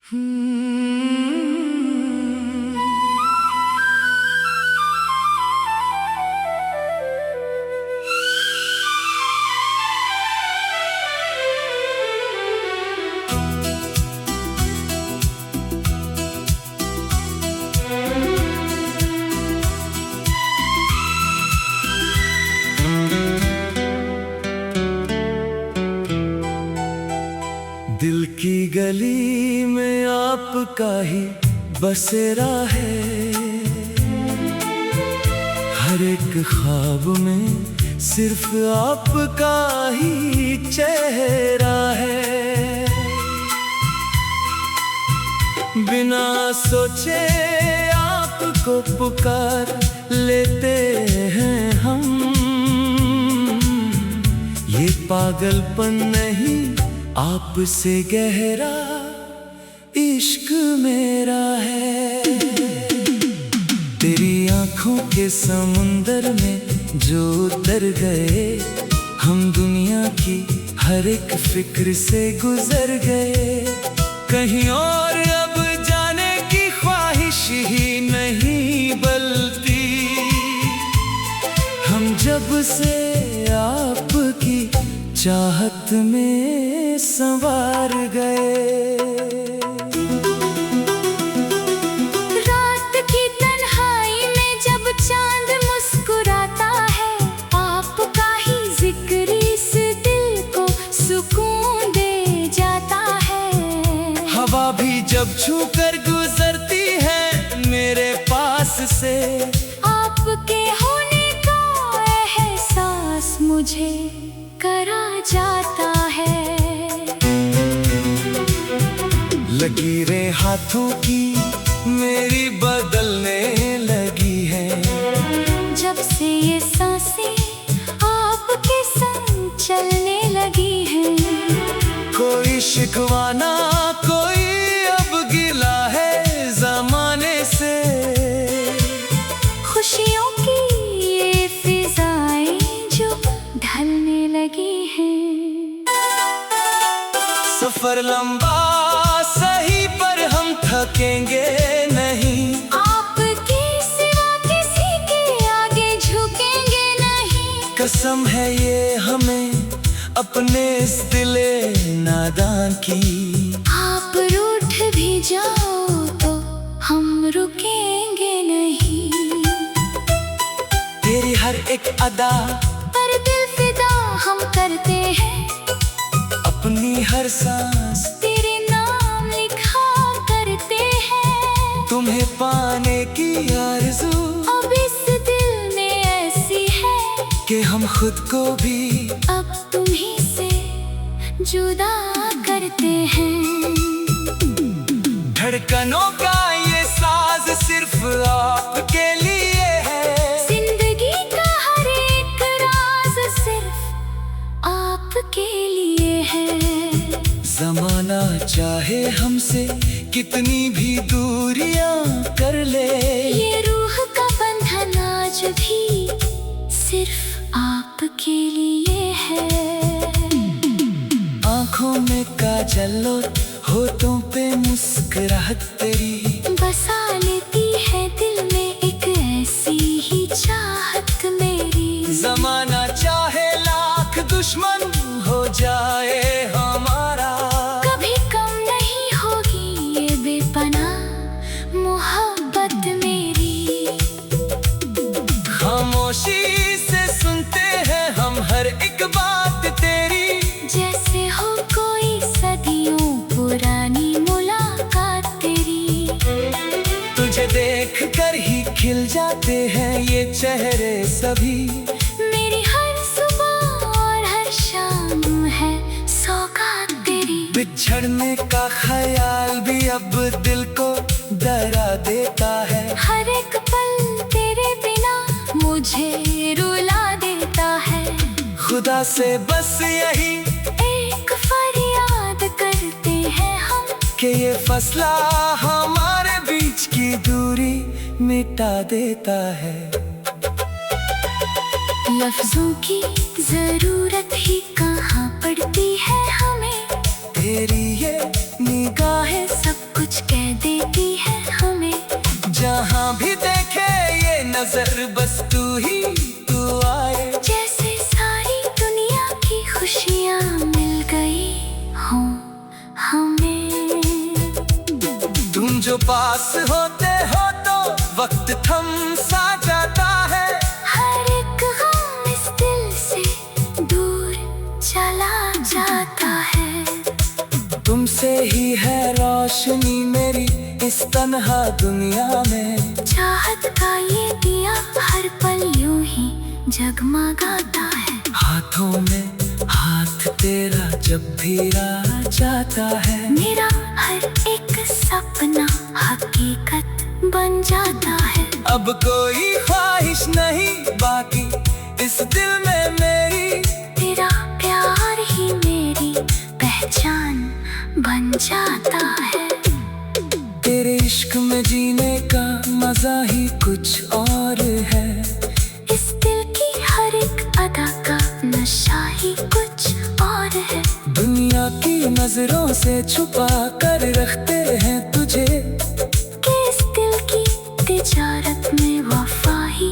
दिल की गली में आपका ही बसेरा है, हर एक ख्वाब में सिर्फ आपका ही चेहरा है। बिना सोचे आपको पुकार लेते हैं हम, ये पागलपन नहीं आपसे गहरा इश्क मेरा है। तेरी आंखों के समुंदर में जो उतर गए, हम दुनिया की हर एक फिक्र से गुजर गए। कहीं और अब जाने की ख्वाहिश ही नहीं बलती, हम जब से आपकी चाहत में संवार गए। रात की तन्हाई में जब चांद मुस्कुराता है, आपका ही जिक्र इस दिल को सुकून दे जाता है। हवा भी जब छूकर गुजरती है मेरे पास से, आपके होने का एहसास मुझे करा जाता है। लकीरें हाथों की मेरी बदलने लगी है, जब से ये सांसें आपके संग चलने लगी हैं। कोई शिकवा ना कोई अब गिला है जमाने से, खुशियों की ये फिजाएं जो ढलने लगी हैं। सफर लंबा सही पर हम थकेंगे नहीं, आपके सिवा किसी के आगे झुकेंगे नहीं। कसम है ये हमें अपने इस दिले नादान की। आप रूठ भी जाओ तो हम रुकेंगे नहीं। तेरी हर एक अदा पर दिल फिदा हम करते हैं, अपनी हर सांस तेरे नाम लिखा करते हैं। तुम्हें पाने की आरज़ू अब इस दिल में ऐसी है कि हम खुद को भी अब तुम्हीं से जुदा करते हैं। धड़कनों का ये साज सिर्फ आपके लिए है, जिंदगी का हर एक राज सिर्फ आपके लिए है। ज़माना चाहे हमसे कितनी भी दूरियां कर ले, ये रूह का बंधन आज भी सिर्फ आपके लिए है। आँखों में काजल और होठों पे मुस्कुराहट तेरी, बसा लेती है दिल में एक ऐसी ही चाहत मेरी। ज़माना चाहे लाख दुश्मन हो जाए हमारा, कभी कम नहीं होगी ये बेपनाह मोहब्बत मेरी। खामोशी से सुनते हैं हम हर एक बात तेरी, जैसे हो कोई सदियों पुरानी मुलाकात तेरी। तुझे देख कर ही खिल जाते हैं ये चेहरे सभी, मेरी हर सुबह और हर शाम है सौगात तेरी। बिछड़ने का ख्याल भी अब दिल को डरा देता है, हर एक पल तेरे बिना मुझे रुला देता है। खुदा से बस यही एक फरियाद करते हैं हम, कि ये फैसला हमारे बीच की दूरी मिटा देता है। लफ्जों की जरूरत ही कहाँ पड़ती है हमें, तेरी ये निगाहें सब कुछ जो पास होते हो तो वक्त थम सा जाता है। हर एक गम इस दिल से दूर चला जाता है। तुमसे ही है रोशनी मेरी इस तन्हा दुनिया में। चाहत का ये दिया हर पल यूं ही जगमगाता है। हाथों में हाथ तेरा जब भी आ जाता है। मेरा हर एक सपना हकीकत बन जाता है। अब कोई ख्वाहिश नहीं बाकी इस दिल में मेरी। तेरा प्यार ही मेरी पहचान बन जाता है। तेरे इश्क में जीने का मजा ही कुछ और है। इस दिल की हर एक अदा का नशा ही कुछ और है। दुनिया की नजरों से छुपा कर रखते हैं तुझे। कि इस दिल की तिजारत में वफा ही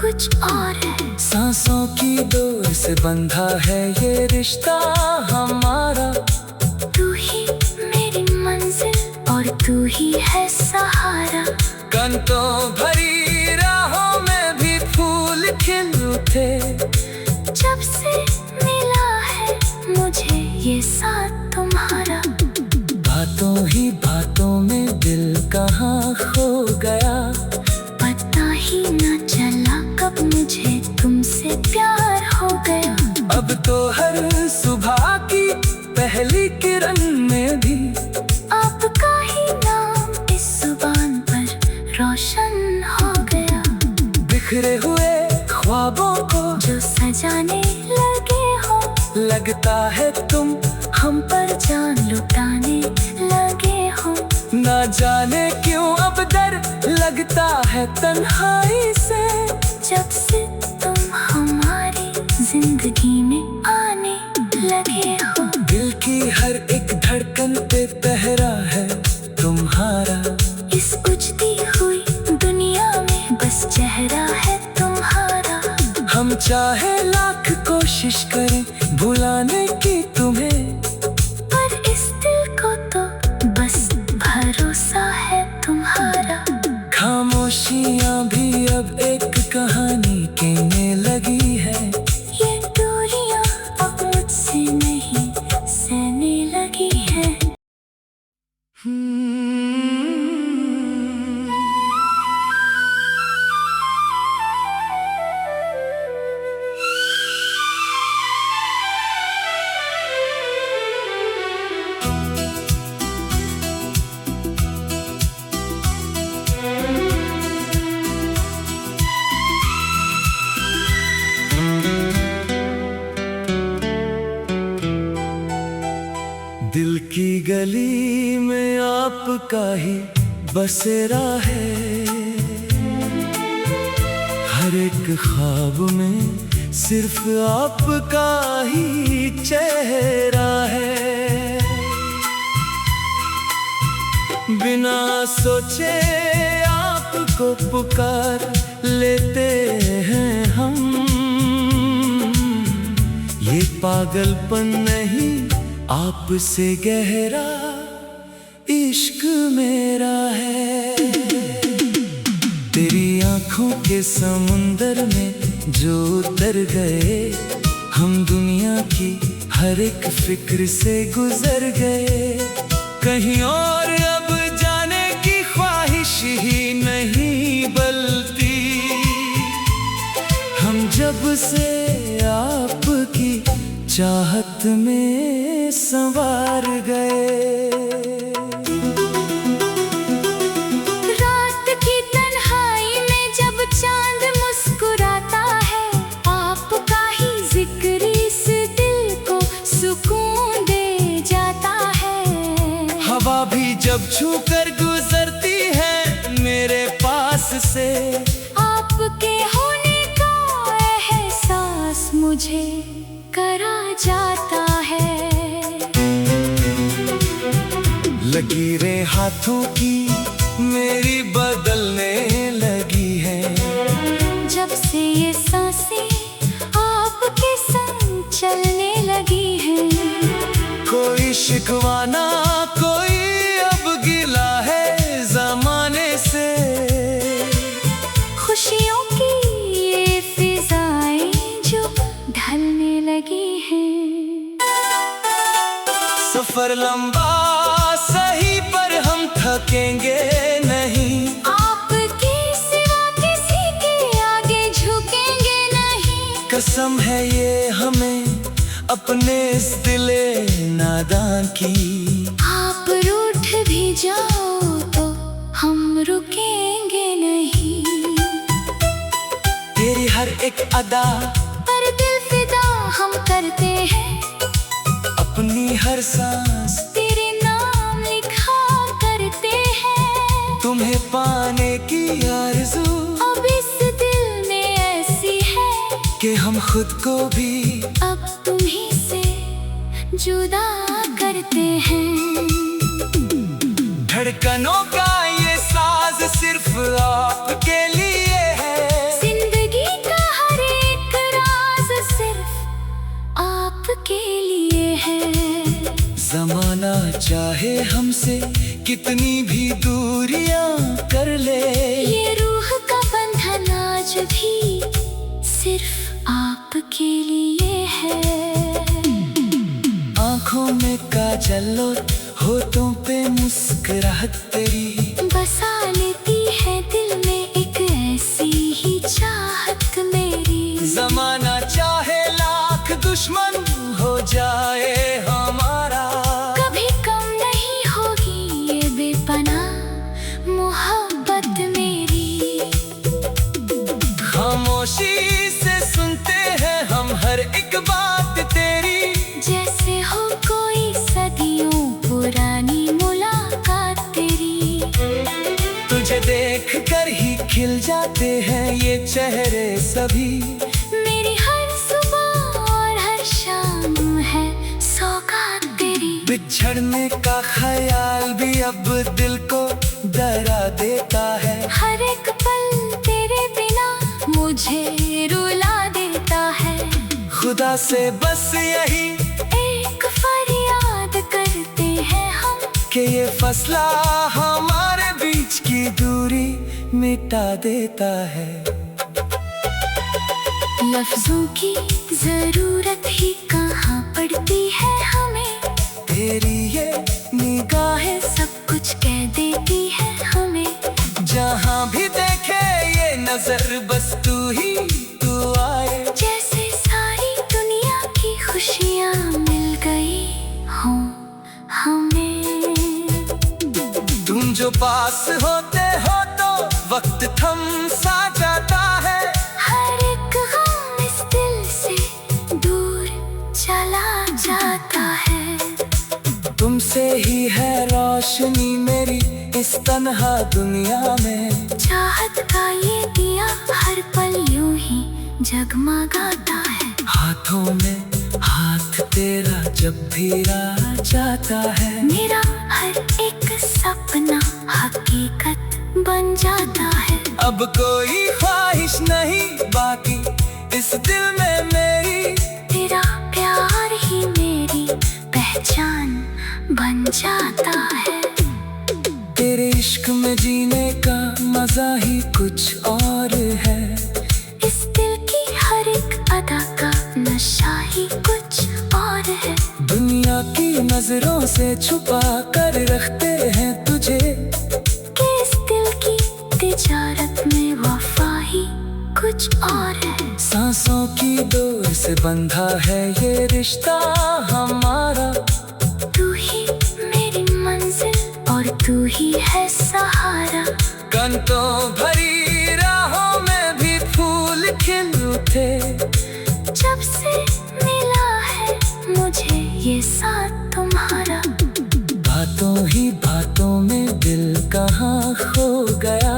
कुछ और है। सांसों की डोर से बंधा है ये रिश्ता हमारा। तू ही मेरी मंजिल और तू ही है सहारा। कंटों भरी राहों में भी फूल खिल उठे। जब से मिला है मुझे ये साथ तुम्हारा। बातों ही बातों में दिल कहाँ खो गया। पता ही न चला कब मुझे तुमसे प्यार हो गया। अब तो हर सुबह की पहली किरण में भी आपका ही नाम इस जुबान पर रोशन हो गया। बिखरे हुए ख्वाबों को जो सजाने लगे हो लगता है तुम हम पर जान लुटाने लगे हो। ना जाने क्यों अब डर लगता है तन्हाई से। जब से तुम हमारी जिंदगी में आने लगे हो। दिल की हर एक धड़कन पे पहरा है तुम्हारा। इस उजती हुई दुनिया में बस चेहरा है तुम्हारा। हम चाहे लाख कोशिश करें भुलाने की तुम्हें। पर इस दिल को तो बस भरोसा है तुम्हारा। खामोशियाँ भी अब एक कहानी कहने लगी है। ये दूरियां अब मुझसे नहीं सहने लगी है। दिल की गली में आपका ही बसेरा है। हर एक ख्वाब में सिर्फ आपका ही चेहरा है। बिना सोचे आपको पुकार लेते हैं हम। ये पागलपन नहीं आपसे गहरा इश्क मेरा है। तेरी आंखों के समुंदर में जो उतर गए हम दुनिया की हर एक फिक्र से गुजर गए। कहीं और अब जाने की ख्वाहिश ही नहीं बलती। हम जब से आपकी चाहत में संवार गए। रात की तन्हाई में जब चांद मुस्कुराता है आपका ही जिक्र इस दिल को सुकून दे जाता है। हवा भी जब छूकर गुजरती है मेरे पास से आपके होने का एहसास मुझे करा जाता है। लकीरें हाथों की मेरी बदलने लगी है। जब से ये सांसें आपके संग चलने लगी हैं। कोई शिकवा ना कोई अब गिला है रुकेंगे नहीं। आपके सिवा किसी के आगे झुकेंगे नहीं। कसम है ये हमें अपने इस दिले नादान की। आप रूठ भी जाओ तो हम रुकेंगे नहीं। तेरी हर एक अदा पर दिल फिदा हम करते हैं। अपनी हर सांस तेरे नाम लिखा करते हैं। तुम्हें पाने की आरज़ू अब इस दिल में ऐसी है कि हम खुद को भी अब तुम्हीं से जुदा करते हैं। धड़कनों का ये साज सिर्फ आपके लिए है। जिंदगी का हर एक राज सिर्फ आपके लिए है। जमाना चाहे हमसे कितनी भी दूरियां कर ले, ये रूह का बंधन आज भी सिर्फ आपके लिए है। आँखों में काजल और होठों पे मुस्कुराहट तेरी बसा लेती है दिल में एक ऐसी ही चाहत मेरी। जमाना चाहे लाख दुश्मन हो जाए हमारा, कभी कम नहीं होगी ये बेपनाह मोहब्बत मेरी। खामोशी से सुनते हैं हम हर एक बात तेरी, जैसे हो कोई सदियों पुरानी मुलाकात तेरी। तुझे देख कर ही खिल जाते हैं ये चेहरे सभी। मेरी हर सुबह और हर शाम है सौगात तेरी। बिछड़ने का ख्याल भी अब दिल को डरा देता है। हर एक पल तेरे बिना मुझे रुला देता है। खुदा से बस यही एक फरियाद करते हैं हम कि ये फैसला हमारे बीच की दूरी मिटा देता है। लफ्जों की जरूरत ही कहाँ पड़ती है हमें। तेरी ये निगाहें सब कुछ कह देती है हमें। जहाँ भी देखे ये नजर बस तू ही तू आए। जैसे सारी दुनिया की खुशियाँ मिल गई हों हमें। तुम जो पास होते हो तो वक्त थम सा जाता है। हर एक गम इस दिल से दूर चला जाता है। तुमसे ही है रोशनी मेरी इस तन्हा दुनिया में। चाहत का ये दिया हर पल यूं ही जगमगाता है। हाथों में हाथ तेरा जब भी आ जाता है। मेरा हर एक सपना हकीकत बन जाता है। अब कोई ख्वाहिश नहीं बाकी इस दिल में मेरी। तेरा प्यार ही मेरी पहचान बन जाता है। तेरे इश्क में जीने का मजा ही कुछ और है। इस दिल की हर एक अदा का नशा ही कुछ और है। दुनिया की नजरों से छुपा कर रखते हैं तुझे, कि इस दिल की तिजारत में वफा ही कुछ और है। सांसों की डोर से बंधा है ये रिश्ता हमारा। तू ही मेरी मंजिल और तू ही है सहारा। कंटों भरी राहों में भी फूल खिल उठे। जब से मिला है मुझे ये साथ तुम्हारा। बातों ही बातों में दिल कहाँ खो गया।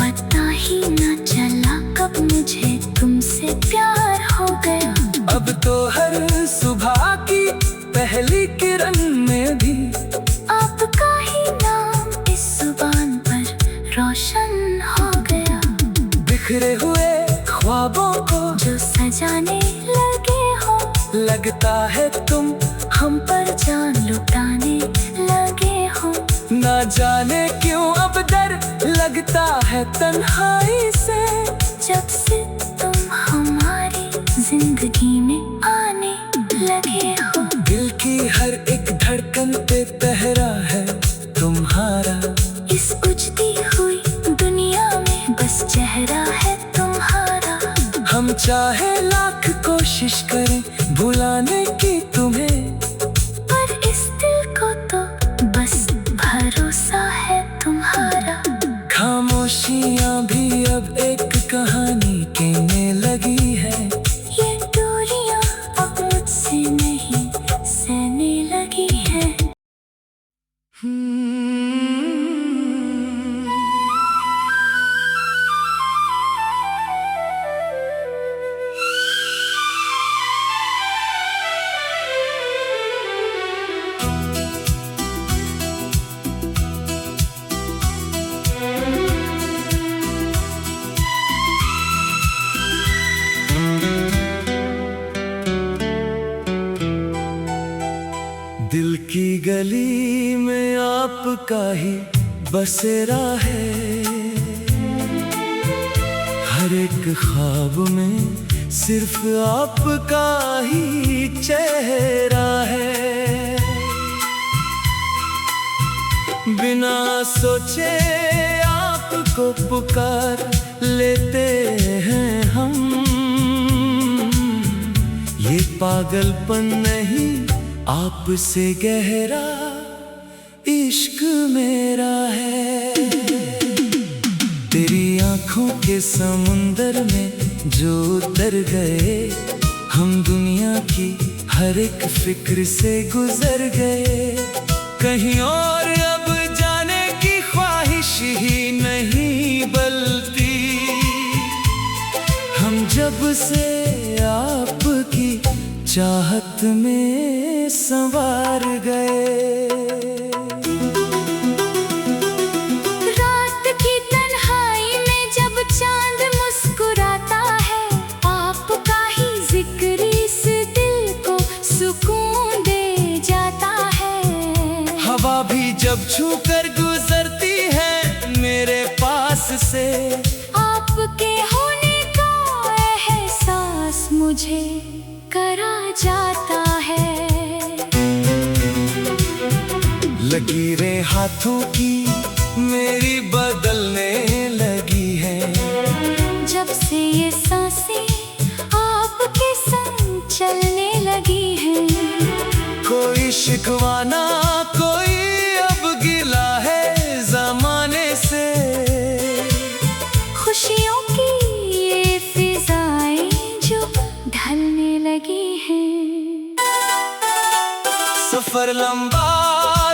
पता ही न चला कब मुझे तुमसे प्यार हो गया। अब तो हर सुबह की पहली किरण में भी आपका ही नाम इस जुबान पर रोशन हो गया। बिखरे हुए ख्वाबों को जो सजाने लगे हो, लगता है तुम हम पर जान लुटाने लगे हो। ना जाने क्यों अब डर लगता है तन्हाई से। जब से तुम हमारी जिंदगी में आने लगे हो। दिल की हर एक धड़कन पे पहरा है तुम्हारा। चाहे लाख कोशिश करें भुलाने की तुम्हें, पर इस दिल को तो बस भरोसा है तुम्हारा। खामोशियां भी अब एक कहानी कहने लगी है, ये दूरियां अब मुझसे नहीं सहने लगी है। दिल की गली में आपका ही बसेरा है, हर एक ख्वाब में सिर्फ आपका ही चेहरा है। बिना सोचे आपको पुकार लेते हैं हम, ये पागलपन नहीं आपसे गहरा इश्क मेरा है। तेरी आंखों के समुंदर में जो उतर गए, हम दुनिया की हर एक फिक्र से गुजर गए। कहीं और अब जाने की ख्वाहिश ही नहीं बलती, हम जब से आपकी चाहत में संवार गए। रात की तन्हाई में जब चांद मुस्कुराता है, आपका ही जिक्र इस दिल को सुकून दे जाता है। हवा भी जब छूकर गुजरती है मेरे पास से, आपके होने का एहसास मुझे करा जाता है। लकीरें हाथों की मेरी बदलने लगी है, जब से ये सांसें आपके संग चलने लगी हैं। कोई शिकवाना कोई अब गिला है जमाने से, खुशियों की ये फिजाएं जो ढलने लगी हैं। सफर लंबा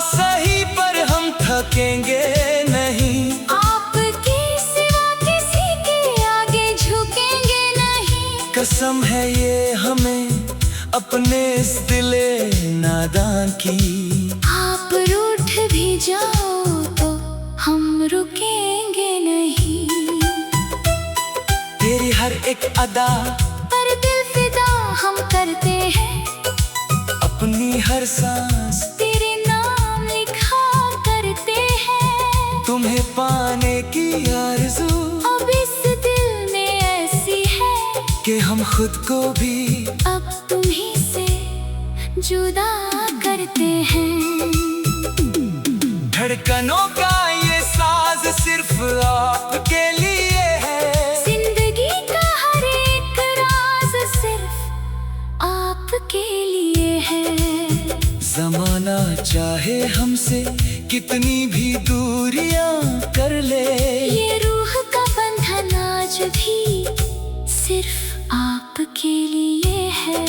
सही पर हम थकेंगे नहीं, आपके सिवा किसी के आगे झुकेंगे नहीं। कसम है ये हमें अपने इस दिले नादान की। आप रूठ भी जाओ तो हम रुकेंगे नहीं। तेरी हर एक अदा पर दिल फिदा हम करते हैं, अपनी हर सांस तेरे नाम लिखा करते हैं। तुम्हें पाने की आरज़ू अब इस दिल में ऐसी है कि हम खुद को भी अब तुम्हीं से जुदा करते हैं। धड़कनों का ये साज सिर्फ आपके लिए है, जिंदगी का हर एक राज सिर्फ आपके लिए है। जमाना चाहे हमसे कितनी भी दूरियां कर ले, ये रूह का बंधन आज भी सिर्फ आपके लिए है।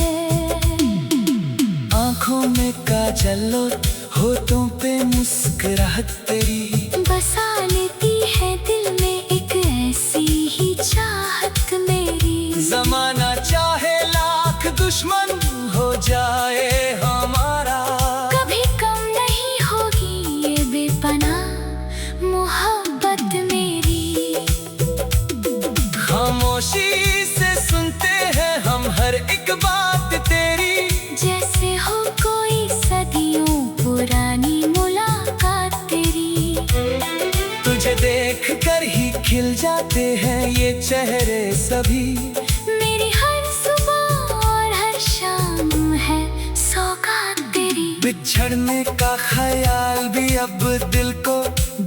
आंखों में काजल और होठों पे मुस्कुराहट तेरी, बसा लेती है दिल में एक ऐसी ही चाहत मेरी। जमाना चाहे लाख दुश्मन हो जाए हमारा, कभी कम नहीं होगी ये बेपनाह मोहब्बत मेरी। खामोशी से सुनते हैं हम हर एक बात तेरी, जैसे हो कोई सदियों पुरानी मुलाकात तेरी। तुझे देख कर ही खिल जाते हैं ये चेहरे सभी, मेरी हर सुबह और हर शाम है सौगात तेरी। बिछड़ने का ख्याल भी अब दिल को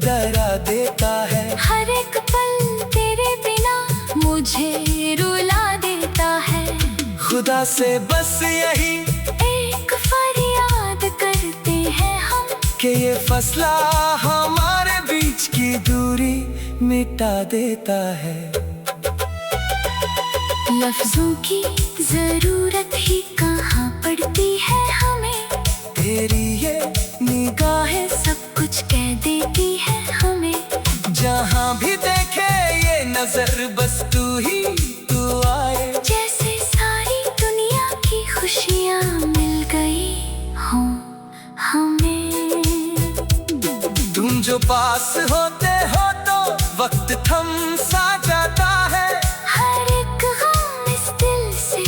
डरा देता है, हर एक पल तेरे बिना मुझे रुला देता खुदा से बस यही एक फरियाद करते हैं हम कि ये फैसला हमारे बीच की दूरी मिटा देता है। लफ्जों की जरूरत ही कहाँ पड़ती है हमें, तेरी ये निगाहें सब कुछ कह देती है हमें। जहाँ भी देखे ये नजर बस तू ही तू आए, जैसे सारी दुनिया की खुशियाँ मिल गई हों हमें। तुम जो पास होते हो तो वक्त थम सा जाता है, हर एक गम इस दिल से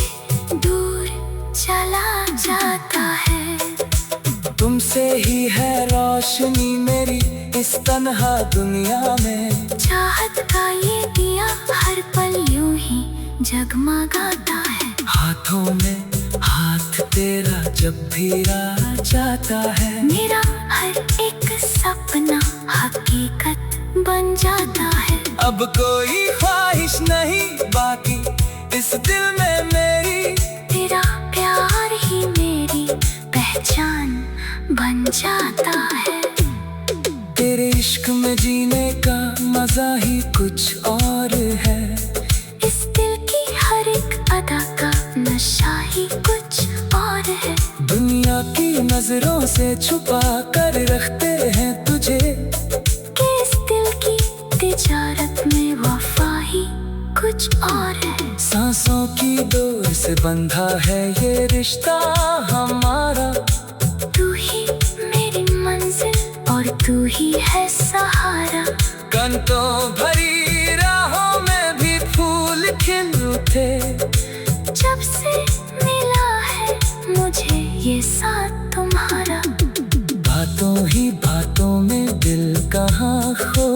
दूर चला जाता है। तुमसे ही है रोशनी मेरी इस तन्हा दुनिया में। चाहत का ये दिया हर पल यूं ही जगमगाता है। हाथों में हाथ तेरा जब भी आ जाता है, मेरा हर एक सपना हकीकत बन जाता है। अब कोई ख्वाहिश नहीं बाकी इस दिल में मेरी, तेरा प्यार ही मेरी पहचान बन जाता है। तेरे इश्क में जीने का मजा ही कुछ और है, इस दिल की हर एक अदा का नशा ही कुछ और है। दुनिया की नजरों से छुपा कर रखते हैं तुझे, कि इस दिल की तिजारत में वफा ही कुछ और है। सांसों की डोर से बंधा है ये रिश्ता हमारा, तू ही मेरी मंजिल और तू ही है सहारा। कंटों भरी राहों में भी फूल खिल उठे, जब से मिला है मुझे ये साथ तुम्हारा। बातों ही बातों में दिल कहाँ खो